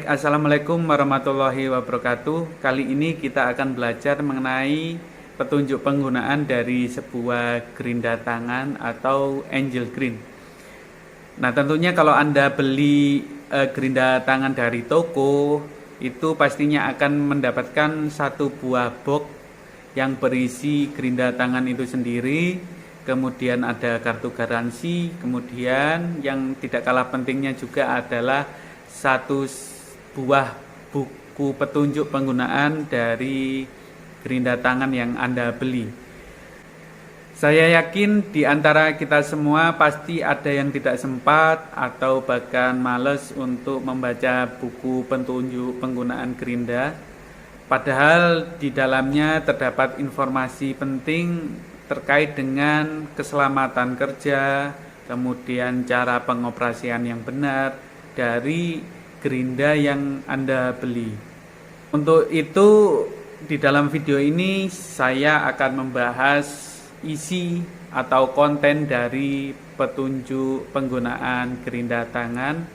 Assalamualaikum warahmatullahi wabarakatuh. Kali ini kita akan belajar mengenai petunjuk penggunaan dari sebuah gerinda tangan atau angel green. Nah, tentunya kalau Anda beli gerinda tangan dari toko, itu pastinya akan mendapatkan satu buah box yang berisi gerinda tangan itu sendiri. Kemudian ada kartu garansi, kemudian yang tidak kalah pentingnya juga adalah satu buah buku petunjuk penggunaan dari gerinda tangan yang Anda beli. Saya yakin di antara kita semua pasti ada yang tidak sempat atau bahkan males untuk membaca buku petunjuk penggunaan gerinda. Padahal di dalamnya terdapat informasi penting terkait dengan keselamatan kerja, kemudian cara pengoperasian yang benar dari gerinda yang Anda beli. Untuk itu, di dalam video ini saya akan membahas isi atau konten dari petunjuk penggunaan gerinda tangan.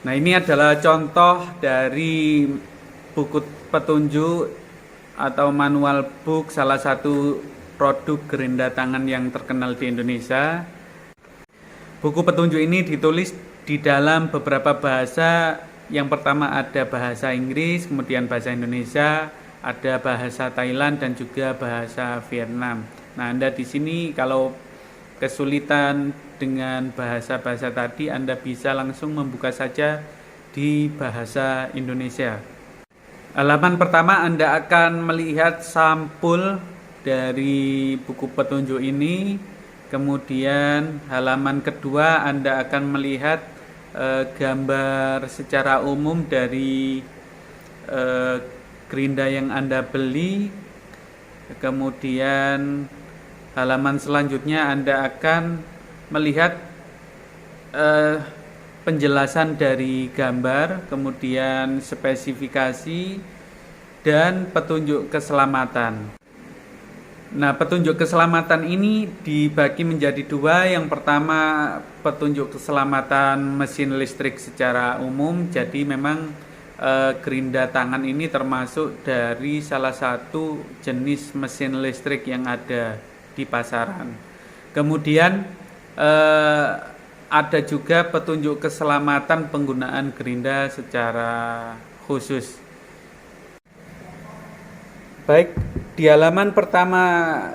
Nah, ini adalah contoh dari buku petunjuk atau manual book salah satu produk gerinda tangan yang terkenal di Indonesia. Buku petunjuk ini ditulis di dalam beberapa bahasa. Yang pertama ada bahasa Inggris, kemudian bahasa Indonesia, ada bahasa Thailand dan juga bahasa Vietnam. Nah, Anda di sini kalau kesulitan dengan bahasa-bahasa tadi, Anda bisa langsung membuka saja di bahasa Indonesia. Halaman pertama Anda akan melihat sampul dari buku petunjuk ini. Kemudian halaman kedua Anda akan melihat gambar secara umum dari gerinda yang Anda beli. Kemudian halaman selanjutnya Anda akan melihat penjelasan dari gambar, kemudian spesifikasi dan petunjuk keselamatan. Nah, petunjuk keselamatan ini dibagi menjadi dua. Yang pertama, petunjuk keselamatan mesin listrik secara umum. Jadi memang gerinda tangan ini termasuk dari salah satu jenis mesin listrik yang ada di pasaran. Kemudian ada juga petunjuk keselamatan penggunaan gerinda secara khusus. Baik, di halaman pertama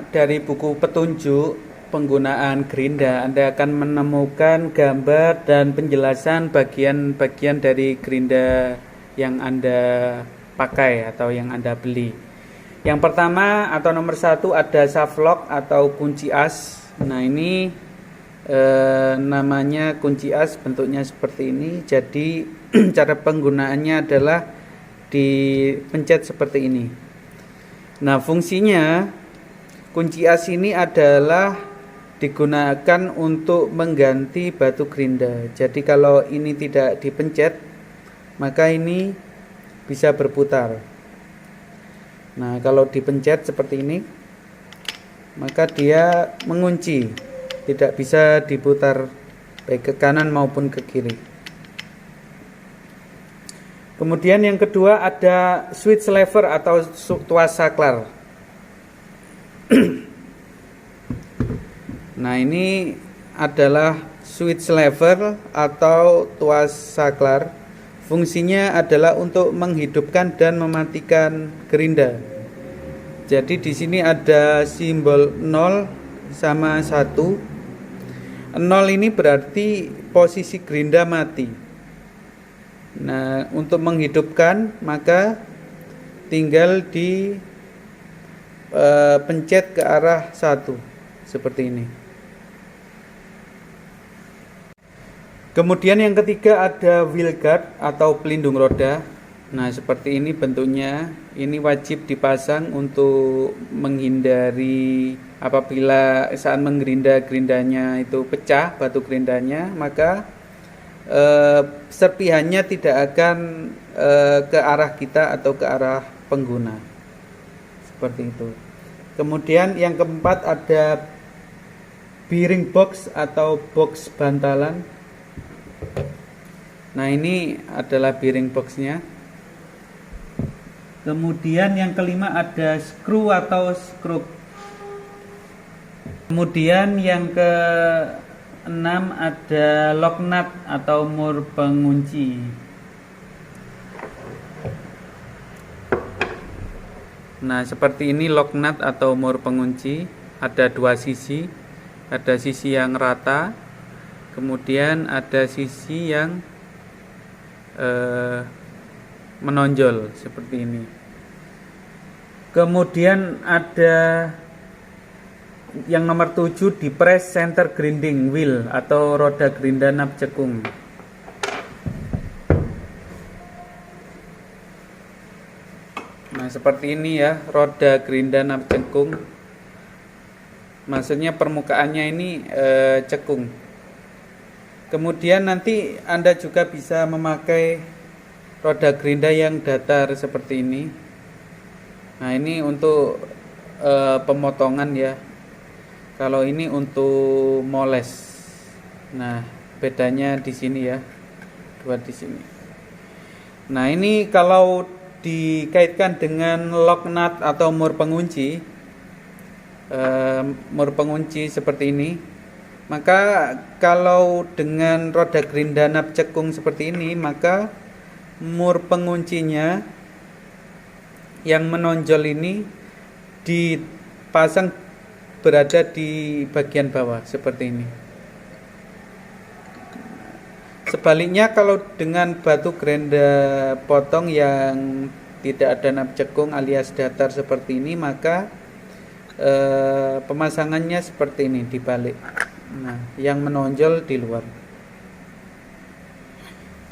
dari buku petunjuk penggunaan gerinda, Anda akan menemukan gambar dan penjelasan bagian-bagian dari gerinda yang Anda pakai atau yang Anda beli. Yang pertama atau nomor satu ada shaft lock atau kunci as. Nah, ini namanya kunci as, bentuknya seperti ini. Jadi cara penggunaannya adalah dipencet seperti ini. Nah, fungsinya kunci as ini adalah digunakan untuk mengganti batu gerinda. Jadi kalau ini tidak dipencet, maka ini bisa berputar. Nah, kalau dipencet seperti ini, maka dia mengunci, tidak bisa diputar baik ke kanan maupun ke kiri. Kemudian yang kedua ada switch lever atau tuas saklar. Nah, ini adalah switch lever atau tuas saklar. Fungsinya adalah untuk menghidupkan dan mematikan gerinda. Jadi di sini ada simbol 0 sama 1. 0 ini berarti posisi gerinda mati. Nah, untuk menghidupkan maka tinggal pencet ke arah 1 seperti ini. Kemudian yang ketiga ada wheel guard atau pelindung roda. Nah, seperti ini bentuknya. Ini wajib dipasang untuk menghindari apabila saat gerindanya itu pecah batu gerindanya, maka serpihannya tidak akan ke arah kita atau ke arah pengguna. Seperti itu. Kemudian yang keempat ada bearing box atau box bantalan. Nah, ini adalah bearing boxnya. Kemudian yang kelima ada screw atau skrup. Kemudian yang keenam ada lock nut atau mur pengunci. Nah, seperti ini lock nut atau mur pengunci. Ada dua sisi. Ada sisi yang rata, kemudian ada sisi yang menonjol seperti ini. Kemudian ada yang nomor 7 di press center grinding wheel atau roda gerinda nap cekung. Nah, seperti ini ya, roda gerinda nap cekung. Maksudnya permukaannya ini cekung. Kemudian nanti Anda juga bisa memakai roda gerinda yang datar seperti ini. Nah, ini untuk pemotongan ya. Kalau ini untuk moles. Nah, bedanya di sini ya. Dua di sini. Nah, ini kalau dikaitkan dengan lock nut atau mur pengunci, seperti ini. Maka kalau dengan roda gerinda nap cekung seperti ini, maka mur penguncinya yang menonjol ini dipasang berada di bagian bawah seperti ini. Sebaliknya kalau dengan batu gerinda potong yang tidak ada nap cekung alias datar seperti ini, maka pemasangannya seperti ini dibalik. Nah, yang menonjol di luar.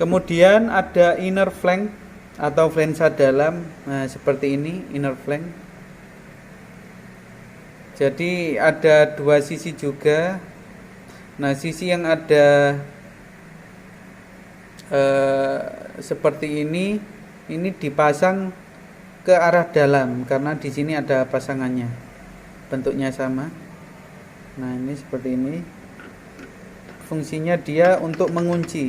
Kemudian ada inner flank atau flansa dalam. Nah, seperti ini inner flank. Jadi ada dua sisi juga. Nah, sisi yang ada seperti ini dipasang ke arah dalam karena di sini ada pasangannya. Bentuknya sama. Nah, ini seperti ini. Fungsinya dia untuk mengunci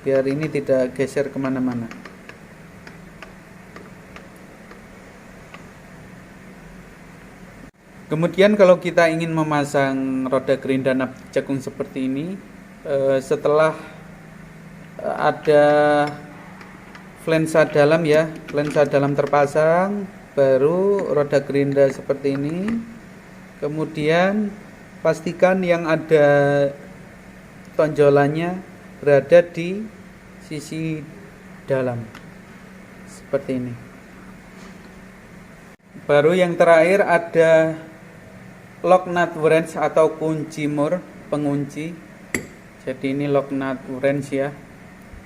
biar ini tidak geser kemana-mana. Kemudian kalau kita ingin memasang roda gerinda nap cekung seperti ini, setelah ada flansa dalam ya, flansa dalam terpasang, baru roda gerinda seperti ini. Kemudian pastikan yang ada tonjolannya berada di sisi dalam seperti ini. Baru yang terakhir ada lock nut wrench atau kunci mur pengunci. Jadi ini lock nut wrench ya.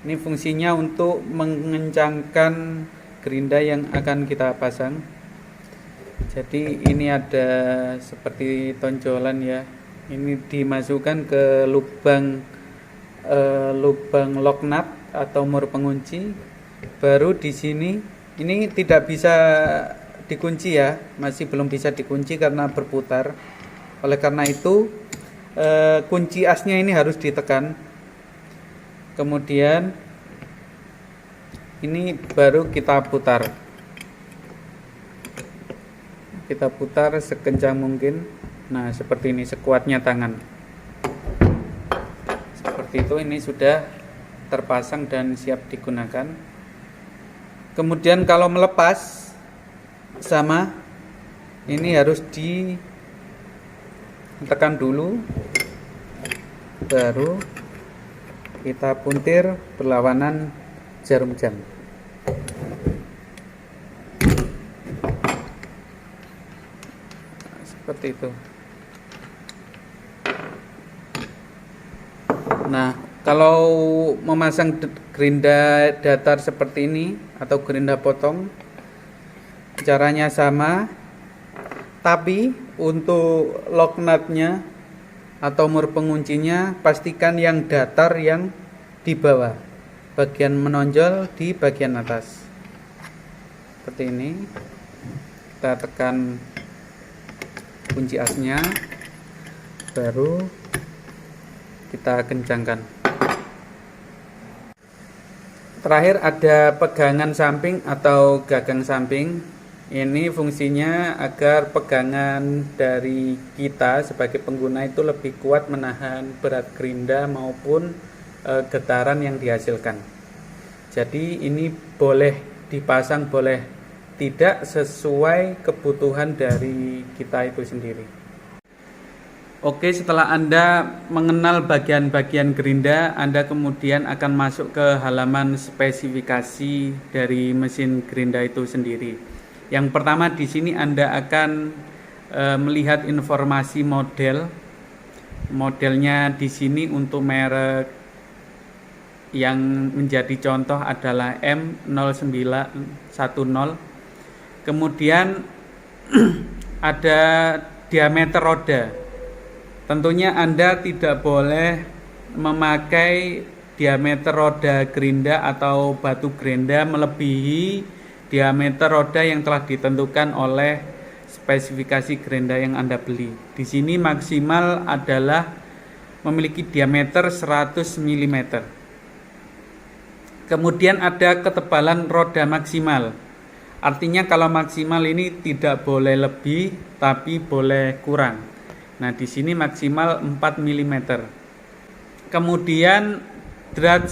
Ini fungsinya untuk mengencangkan gerinda yang akan kita pasang. Jadi ini ada seperti tonjolan ya. Ini dimasukkan ke lubang lock nut atau mur pengunci. Baru di sini ini tidak bisa dikunci ya, masih belum bisa dikunci karena berputar. Oleh karena itu kunci asnya ini harus ditekan. Kemudian ini baru kita putar. Kita putar sekencang mungkin. Nah, seperti ini, sekuatnya tangan. Seperti itu, ini sudah terpasang dan siap digunakan. Kemudian kalau melepas sama, ini harus ditekan dulu, baru kita puntir berlawanan jarum jam. Seperti itu. Nah, kalau memasang gerinda datar seperti ini atau gerinda potong, caranya sama, tapi untuk lock nutnya atau mur penguncinya pastikan yang datar yang di bawah, bagian menonjol di bagian atas. Seperti ini. Kita tekan kunci asnya, baru kita kencangkan. Terakhir ada pegangan samping atau gagang samping. Ini fungsinya agar pegangan dari kita sebagai pengguna itu lebih kuat menahan berat gerinda maupun getaran yang dihasilkan. Jadi ini boleh dipasang, boleh tidak, sesuai kebutuhan dari kita itu sendiri. Oke, setelah Anda mengenal bagian-bagian gerinda, Anda kemudian akan masuk ke halaman spesifikasi dari mesin gerinda itu sendiri. Yang pertama di sini Anda akan melihat informasi model. Modelnya di sini untuk merek yang menjadi contoh adalah M0910. Kemudian ada diameter roda. Tentunya Anda tidak boleh memakai diameter roda gerinda atau batu gerinda melebihi diameter roda yang telah ditentukan oleh spesifikasi gerinda yang Anda beli. Di sini maksimal adalah memiliki diameter 100 mm. Kemudian ada ketebalan roda maksimal. Artinya kalau maksimal ini tidak boleh lebih tapi boleh kurang. Nah, di sini maksimal 4 mm. Kemudian drat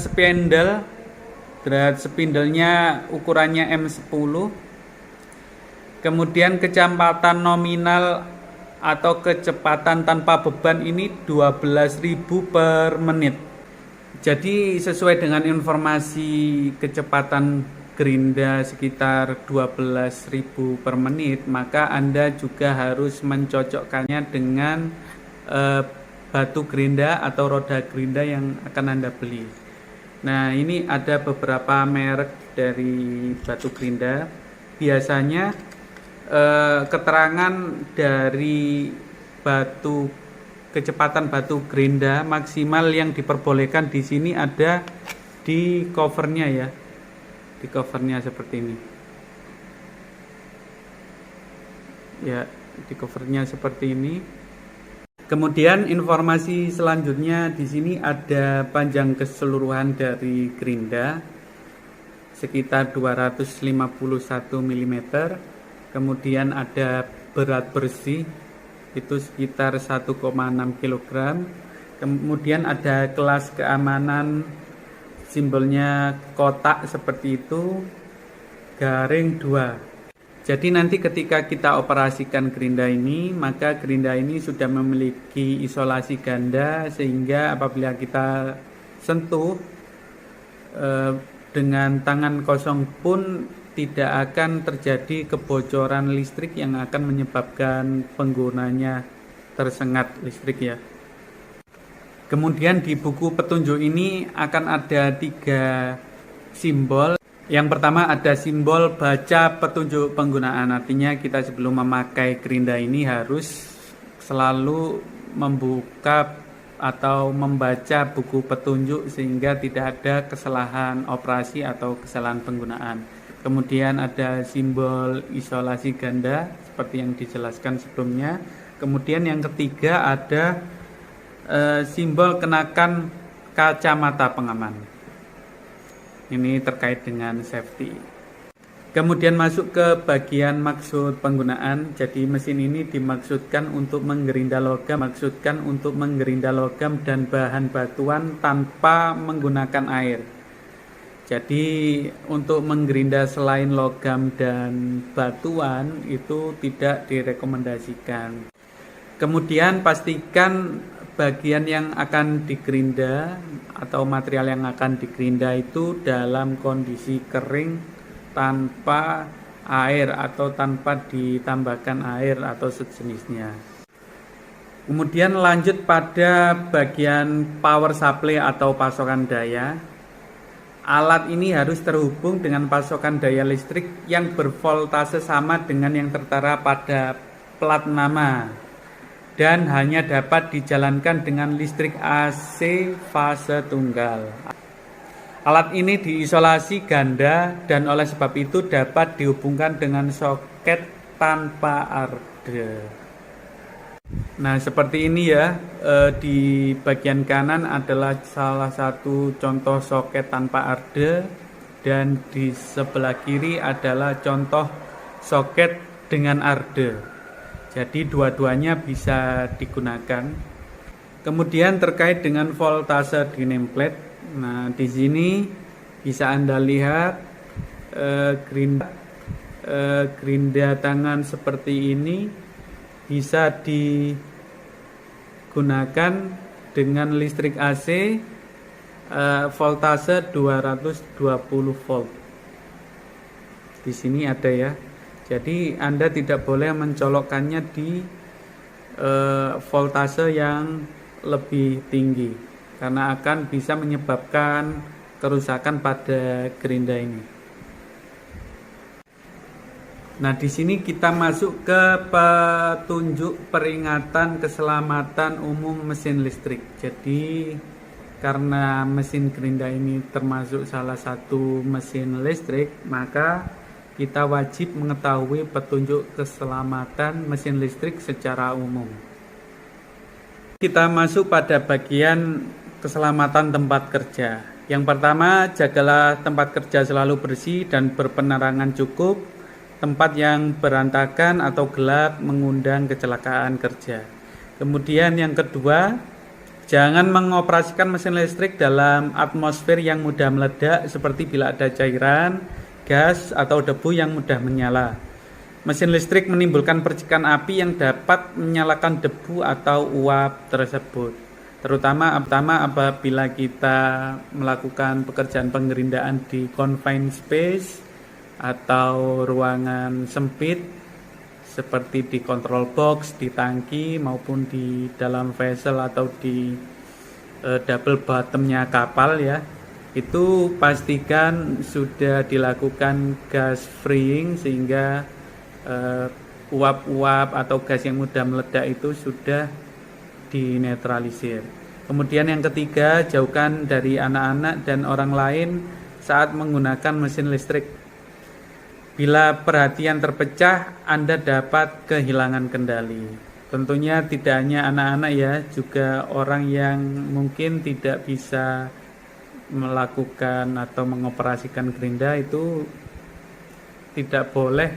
spindle-nya ukurannya M10. Kemudian kecepatan nominal atau kecepatan tanpa beban ini 12.000 per menit. Jadi sesuai dengan informasi kecepatan gerinda sekitar 12.000 per menit, maka Anda juga harus mencocokkannya dengan batu gerinda atau roda gerinda yang akan Anda beli. Nah, ini ada beberapa merek dari batu gerinda. Biasanya keterangan dari kecepatan batu gerinda maksimal yang diperbolehkan di sini ada di covernya ya. Di covernya seperti ini. Ya, di covernya seperti ini. Kemudian informasi selanjutnya di sini ada panjang keseluruhan dari gerinda sekitar 251 mm. Kemudian ada berat bersih itu sekitar 1,6 kg. Kemudian ada kelas keamanan, simbolnya kotak seperti itu, garing 2. Jadi nanti ketika kita operasikan gerinda ini, maka gerinda ini sudah memiliki isolasi ganda sehingga apabila kita sentuh dengan tangan kosong pun tidak akan terjadi kebocoran listrik yang akan menyebabkan penggunanya tersengat listrik ya. Kemudian di buku petunjuk ini akan ada 3 simbol. Yang pertama ada simbol baca petunjuk penggunaan. Artinya kita sebelum memakai gerinda ini harus selalu membuka atau membaca buku petunjuk sehingga tidak ada kesalahan operasi atau kesalahan penggunaan. Kemudian ada simbol isolasi ganda seperti yang dijelaskan sebelumnya. Kemudian yang ketiga ada simbol kenakan kacamata pengaman. Ini terkait dengan safety. Kemudian masuk ke bagian maksud penggunaan. Jadi mesin ini dimaksudkan untuk menggerinda logam dan bahan batuan tanpa menggunakan air. Jadi untuk menggerinda selain logam dan batuan itu tidak direkomendasikan. Kemudian pastikan bagian yang akan digerinda atau material yang akan digerinda itu dalam kondisi kering tanpa air atau tanpa ditambahkan air atau sejenisnya. Kemudian lanjut pada bagian power supply atau pasokan daya. Alat ini harus terhubung dengan pasokan daya listrik yang bervoltase sama dengan yang tertera pada plat nama dan hanya dapat dijalankan dengan listrik AC fase tunggal. Alat ini diisolasi ganda dan oleh sebab itu dapat dihubungkan dengan soket tanpa arde. Nah, seperti ini ya, di bagian kanan adalah salah satu contoh soket tanpa arde. dan di sebelah kiri adalah contoh soket dengan arde. Jadi dua-duanya bisa digunakan. Kemudian terkait dengan voltase di nameplate. Nah, di sini bisa Anda lihat gerinda tangan seperti ini bisa digunakan dengan listrik AC voltase 220 volt. Di sini ada ya. Jadi Anda tidak boleh mencolokkannya di voltase yang lebih tinggi karena akan bisa menyebabkan kerusakan pada gerinda ini. Nah, di sini kita masuk ke petunjuk peringatan keselamatan umum mesin listrik. Jadi karena mesin gerinda ini termasuk salah satu mesin listrik, maka kita wajib mengetahui petunjuk keselamatan mesin listrik secara umum. Kita masuk pada bagian keselamatan tempat kerja. Yang pertama, jagalah tempat kerja selalu bersih dan berpenerangan cukup. Tempat yang berantakan atau gelap mengundang kecelakaan kerja. Kemudian yang kedua, jangan mengoperasikan mesin listrik dalam atmosfer yang mudah meledak seperti bila ada cairan, gas, atau debu yang mudah menyala. Mesin listrik menimbulkan percikan api yang dapat menyalakan debu atau uap tersebut. Terutama apabila kita melakukan pekerjaan pengerindaan di confined space atau ruangan sempit seperti di control box, di tangki maupun di dalam vessel atau di double bottomnya kapal ya. Itu pastikan sudah dilakukan gas freeing sehingga uap-uap atau gas yang mudah meledak itu sudah dinetralisir. Kemudian yang ketiga, jauhkan dari anak-anak dan orang lain saat menggunakan mesin listrik. Bila perhatian terpecah, Anda dapat kehilangan kendali. Tentunya tidak hanya anak-anak ya, juga orang yang mungkin tidak bisa melakukan atau mengoperasikan gerinda itu tidak boleh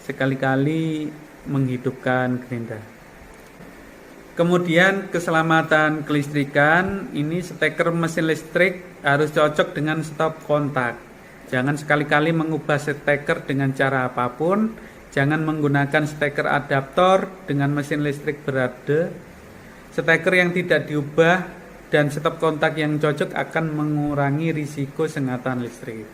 sekali-kali menghidupkan gerinda. Kemudian keselamatan kelistrikan, ini steker mesin listrik harus cocok dengan stop kontak. Jangan sekali-kali mengubah steker dengan cara apapun. Jangan menggunakan steker adaptor dengan mesin listrik berarde. Steker yang tidak diubah dan stop kontak yang cocok akan mengurangi risiko sengatan listrik.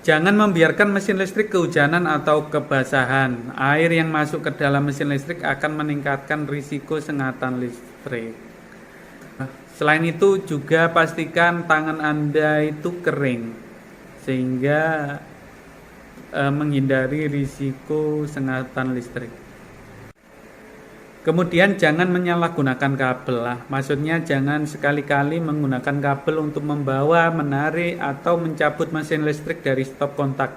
Jangan membiarkan mesin listrik kehujanan atau kebasahan. Air yang masuk ke dalam mesin listrik akan meningkatkan risiko sengatan listrik. Selain itu juga pastikan tangan Anda itu kering sehingga menghindari risiko sengatan listrik. Kemudian jangan menyalahgunakan kabel lah. Maksudnya jangan sekali-kali menggunakan kabel untuk membawa, menarik atau mencabut mesin listrik dari stop kontak.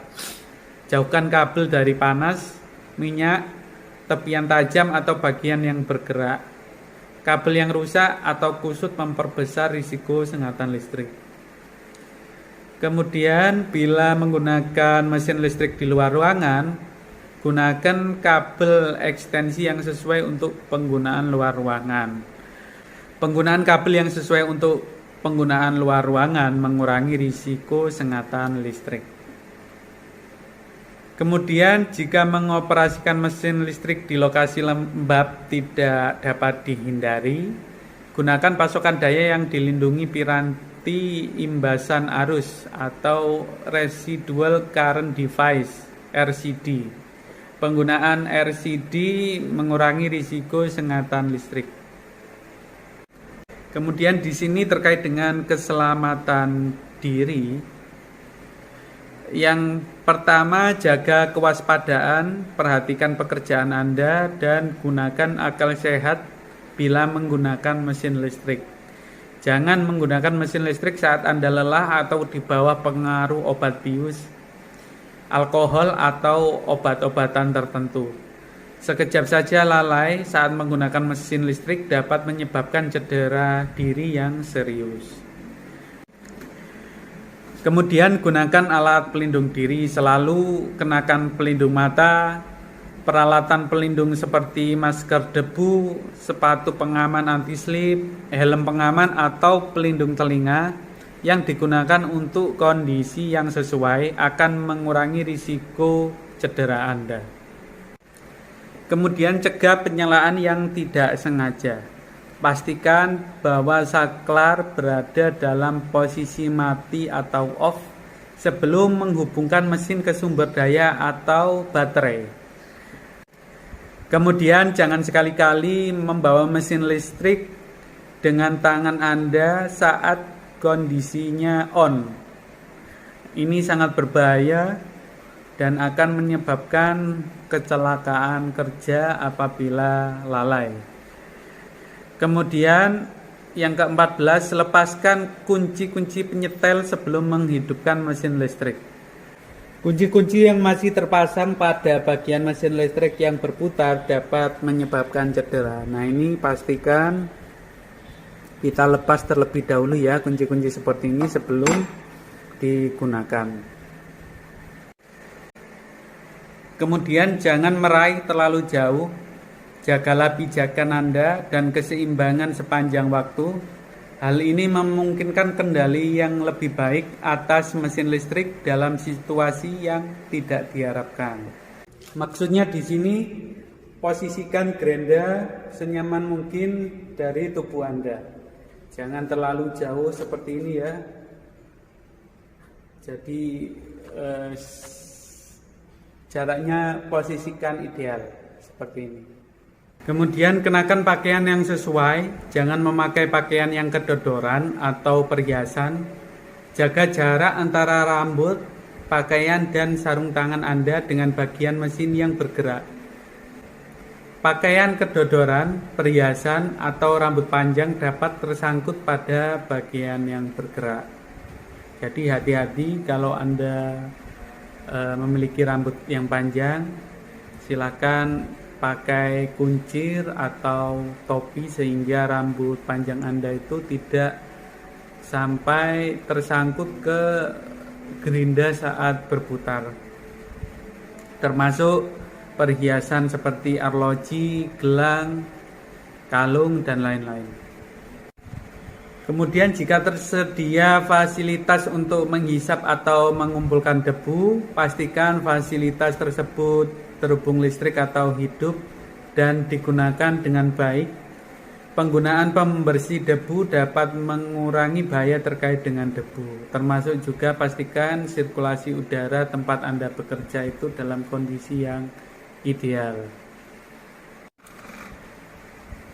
Jauhkan kabel dari panas, minyak, tepian tajam atau bagian yang bergerak. Kabel yang rusak atau kusut memperbesar risiko sengatan listrik. Kemudian bila menggunakan mesin listrik di luar ruangan, gunakan kabel ekstensi yang sesuai untuk penggunaan luar ruangan. Penggunaan kabel yang sesuai untuk penggunaan luar ruangan mengurangi risiko sengatan listrik. Kemudian jika mengoperasikan mesin listrik di lokasi lembab tidak dapat dihindari, gunakan pasokan daya yang dilindungi piranti imbasan arus atau Residual Current Device (RCD). Penggunaan RCD mengurangi risiko sengatan listrik. Kemudian di sini terkait dengan keselamatan diri. Yang pertama, jaga kewaspadaan, perhatikan pekerjaan Anda, dan gunakan akal sehat bila menggunakan mesin listrik. Jangan menggunakan mesin listrik saat Anda lelah atau di bawah pengaruh obat bius, alkohol, atau obat-obatan tertentu. Sekejap saja lalai saat menggunakan mesin listrik dapat menyebabkan cedera diri yang serius. Kemudian gunakan alat pelindung diri, selalu kenakan pelindung mata, peralatan pelindung seperti masker debu, sepatu pengaman anti-slip, helm pengaman atau pelindung telinga yang digunakan untuk kondisi yang sesuai akan mengurangi risiko cedera Anda. Kemudian cegah penyalaan yang tidak sengaja. Pastikan bahwa saklar berada dalam posisi mati atau off sebelum menghubungkan mesin ke sumber daya atau baterai. Kemudian jangan sekali-kali membawa mesin listrik dengan tangan Anda saat kondisinya on. Ini sangat berbahaya dan akan menyebabkan kecelakaan kerja apabila lalai. Kemudian yang ke-14, lepaskan kunci-kunci penyetel sebelum menghidupkan mesin listrik. Kunci-kunci yang masih terpasang pada bagian mesin listrik yang berputar dapat menyebabkan cedera. Nah, ini pastikan kita lepas terlebih dahulu ya kunci-kunci seperti ini sebelum digunakan. Kemudian jangan meraih terlalu jauh. Jagalah pijakan Anda dan keseimbangan sepanjang waktu. Hal ini memungkinkan kendali yang lebih baik atas mesin listrik dalam situasi yang tidak diharapkan. Maksudnya di sini posisikan gerinda senyaman mungkin dari tubuh Anda. Jangan terlalu jauh seperti ini ya. Jadi jaraknya posisikan ideal seperti ini. Kemudian kenakan pakaian yang sesuai, jangan memakai pakaian yang kedodoran atau perhiasan. Jaga jarak antara rambut, pakaian dan sarung tangan Anda dengan bagian mesin yang bergerak. Pakaian kedodoran, perhiasan atau rambut panjang dapat tersangkut pada bagian yang bergerak. Jadi hati-hati kalau Anda memiliki rambut yang panjang, silakan pakai kuncir atau topi sehingga rambut panjang Anda itu tidak sampai tersangkut ke gerinda saat berputar. Termasuk perhiasan seperti arloji, gelang, kalung, dan lain-lain. Kemudian jika tersedia fasilitas untuk menghisap atau mengumpulkan debu, pastikan fasilitas tersebut terhubung listrik atau hidup dan digunakan dengan baik. Penggunaan pembersih debu dapat mengurangi bahaya terkait dengan debu. Termasuk juga pastikan sirkulasi udara tempat Anda bekerja itu dalam kondisi yang ideal.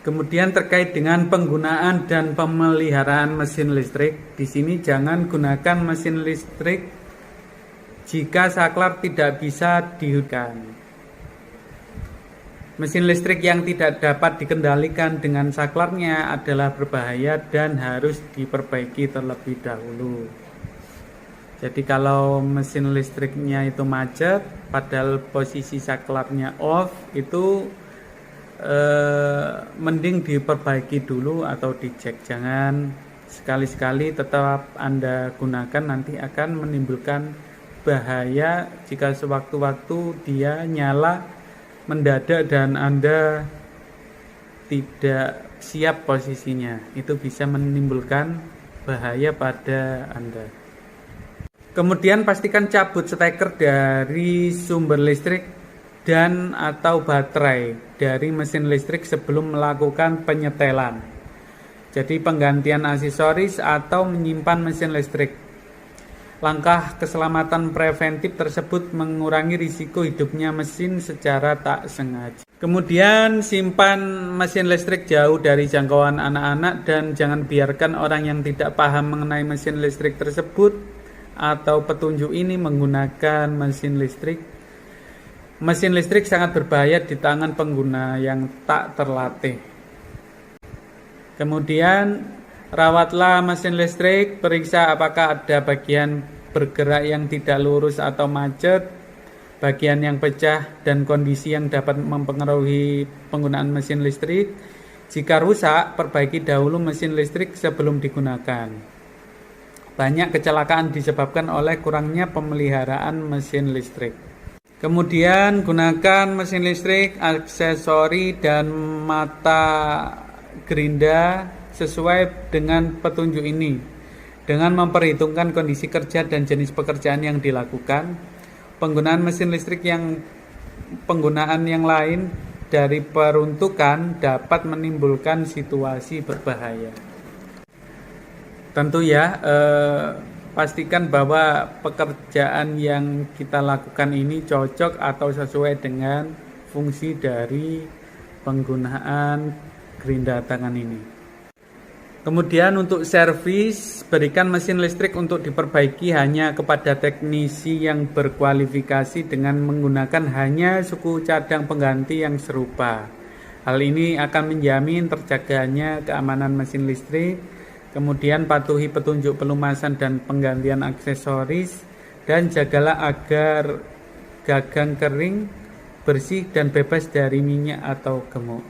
Kemudian terkait dengan penggunaan dan pemeliharaan mesin listrik, di sini jangan gunakan mesin listrik jika saklar tidak bisa dihidupkan. Mesin listrik yang tidak dapat dikendalikan dengan saklarnya adalah berbahaya dan harus diperbaiki terlebih dahulu. Jadi kalau mesin listriknya itu macet, padahal posisi saklarnya off, itu mending diperbaiki dulu atau dicek. Jangan sekali-sekali tetap Anda gunakan, nanti akan menimbulkan bahaya jika sewaktu-waktu dia nyala mendadak dan Anda tidak siap posisinya. Itu bisa menimbulkan bahaya pada Anda. Kemudian pastikan cabut steker dari sumber listrik dan atau baterai dari mesin listrik sebelum melakukan penyetelan. Jadi penggantian aksesoris atau menyimpan mesin listrik. Langkah keselamatan preventif tersebut mengurangi risiko hidupnya mesin secara tak sengaja. Kemudian simpan mesin listrik jauh dari jangkauan anak-anak dan jangan biarkan orang yang tidak paham mengenai mesin listrik tersebut atau petunjuk ini menggunakan mesin listrik. Mesin listrik sangat berbahaya di tangan pengguna yang tak terlatih. Kemudian rawatlah mesin listrik, periksa apakah ada bagian bergerak yang tidak lurus atau macet, bagian yang pecah, dan kondisi yang dapat mempengaruhi penggunaan mesin listrik. Jika rusak, perbaiki dahulu mesin listrik sebelum digunakan. banyak kecelakaan disebabkan oleh kurangnya pemeliharaan mesin listrik. Kemudian gunakan mesin listrik, aksesori, dan mata gerinda sesuai dengan petunjuk ini dengan memperhitungkan kondisi kerja dan jenis pekerjaan yang dilakukan. Penggunaan mesin listrik yang penggunaan yang lain dari peruntukan dapat menimbulkan situasi berbahaya. Tentu ya, pastikan bahwa pekerjaan yang kita lakukan ini cocok atau sesuai dengan fungsi dari penggunaan gerinda tangan ini. Kemudian untuk servis, berikan mesin listrik untuk diperbaiki hanya kepada teknisi yang berkualifikasi dengan menggunakan hanya suku cadang pengganti yang serupa. Hal ini akan menjamin terjaganya keamanan mesin listrik. Kemudian patuhi petunjuk pelumasan dan penggantian aksesoris, dan jagalah agar gagang kering, bersih, dan bebas dari minyak atau gemuk.